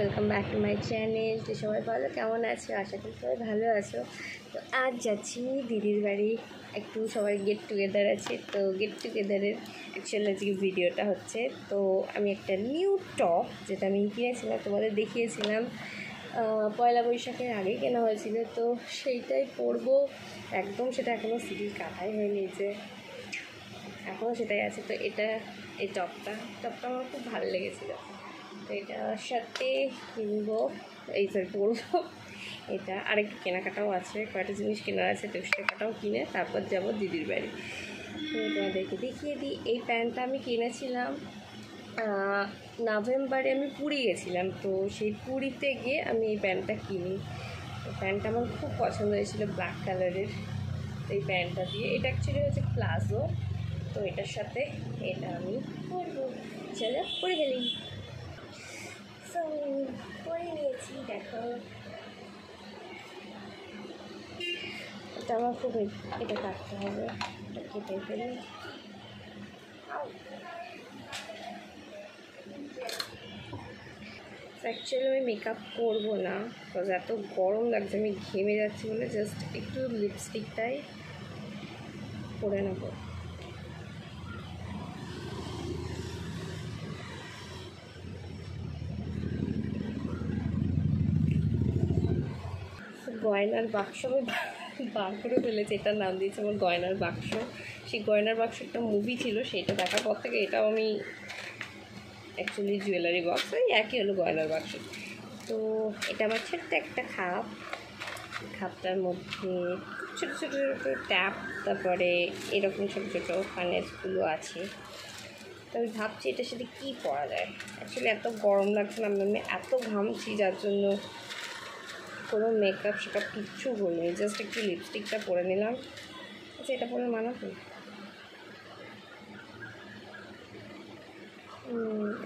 Welcome back to my channel. তো সবাই ভালো কেমন আছো? আশা করি সবাই ভালো আছো। তো আজ যাচ্ছি দিদির বাড়ি, একটু সবাই গেট টুগেদার আছে। তো গেট টুগেদারের অ্যাকচুয়ালি আজকে ভিডিওটা হচ্ছে, তো আমি একটা নিউ টপ যেটা আমি কিনেছিলাম, তোমাদের দেখিয়েছিলাম, পয়লা বৈশাখের আগেই কেনা হয়েছিল, তো সেইটাই পরবো। একদম সেটা এখনও সিরিজ কাটাই হয়নি, যে এখনও সেটাই আছে। তো এই টপটা আমার খুব ভালো লেগেছিলো, তো এটার সাথে কিনবো, পরবো। এটা আরেকটু কেনাকাটাও আছে, কয়েকটা জিনিস কেনার আছে, তো সেটাও কিনে তারপর যাব দিদির বাড়ি। তো তোমাদেরকে দেখিয়ে দিই, এই প্যান্টটা আমি কিনেছিলাম নভেম্বরে। আমি পুরী গেছিলাম, তো সেই পুরীতে গিয়ে আমি এই প্যান্টটা কিনি। প্যান্টটা আমার খুব পছন্দ হয়েছিল, ব্ল্যাক কালারের। এই প্যান্টটা দিয়ে, এটা অ্যাকচুয়ালি হচ্ছে প্লাজো, তো এটার সাথে এটা আমি পরবো। চলো পরে গেলি, সো পরে নিয়েছি। দেখো, এটা আমার খুব, এটা কাটতে হবে, এটা কেটে ফেলি। অ্যাকচুয়ালি আমি মেকআপ করবো না, বিকজ এত গরম লাগছে, আমি ঘেমে যাচ্ছি বলে জাস্ট একটু লিপস্টিকটাই পরে নেবো। গয়নার বাক্স আমি বার করে ফেলেছি, এটার নাম দিয়েছে আমার গয়নার বাক্স। সেই গয়নার বাক্স একটা মুভি ছিল, সেইটা দেখার পর থেকে এটাও আমি অ্যাকচুয়ালি জুয়েলারি বক্স, ওই একই হলো গয়নার বাক্স। তো এটা আমার ছোট্ট একটা খাপটার মধ্যে ছোটো ছোটো ছোটো ট্যাপ, তারপরে এরকম ছোটো ছোটো ফানেসগুলো আছে। তো আমি ভাবছি এটার সাথে কী পরা যায়। অ্যাকচুয়ালি এত গরম লাগছে না, আমি এত ঘামছি, যার জন্য কোনো মেকআপ শেকআপ কিচ্ছু বলিনি, জাস্ট একটু লিপস্টিকটা পরে নিলাম। আচ্ছা, এটা পরে মানাবে?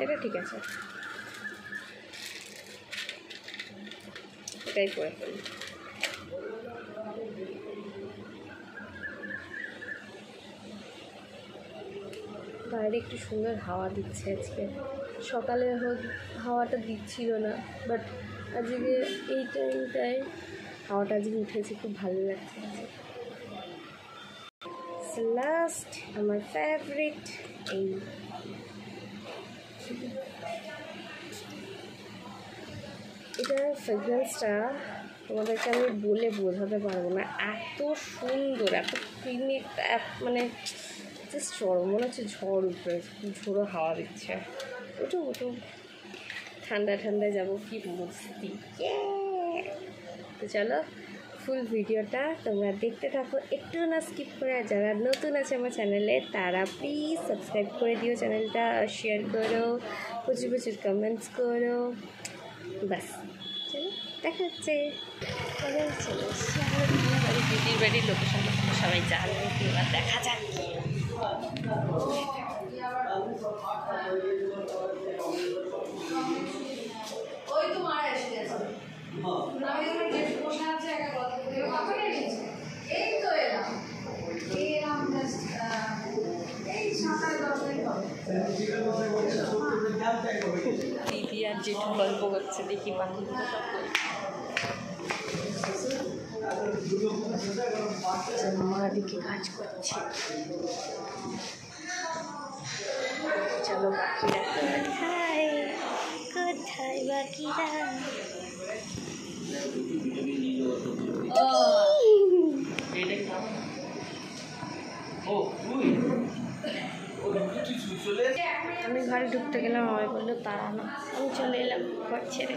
এটা ঠিক আছে, এটাই পরে ফেলি। বাইরে একটু সুন্দর হাওয়া দিচ্ছে আজকে, সকালে হাওয়াটা দিচ্ছিল না, বাট আজকে এই টাইমটায় হাওয়াটা আজকে উঠেছে, খুব ভালো লাগছে। লাস্ট আমার ফেভারিট, এই এটার ফ্রেগরেন্সটা তোমাদেরকে আমি বলে বোঝাতে পারবো না, এত সুন্দর, এত ক্রিমি, মানে জাস্ট চরম, মনে হচ্ছে ঝড় উঠবে, ঝোড়ো হাওয়া দিচ্ছে। ওঠো ঠান্ডায় যাবো, কি মস্তি। তো চলো ফুল ভিডিওটা তোমরা দেখতে থাকো, একটু না স্কিপ করে। আর যারা নতুন আছে আমার চ্যানেলে, তারা প্লিজ সাবস্ক্রাইব করে দিও চ্যানেলটা, শেয়ার করো, প্রচুর কমেন্টস করো। বাস চলো, দেখা হচ্ছে। চলো দিদির বাড়ির লোকেশনটা সবাই জানো, এবার দেখা যাক। দিদি আর জেঠু গল্প করছে, দেখি বাকিগুলো মা দিকে কাজ করছে। চলো বাকিরা কোথায় বাকিরা? আমি ঘরে ঢুকতে গেলাম, আমায় বললো তারা না, আমি চলে এলাম ঘর ছেড়ে।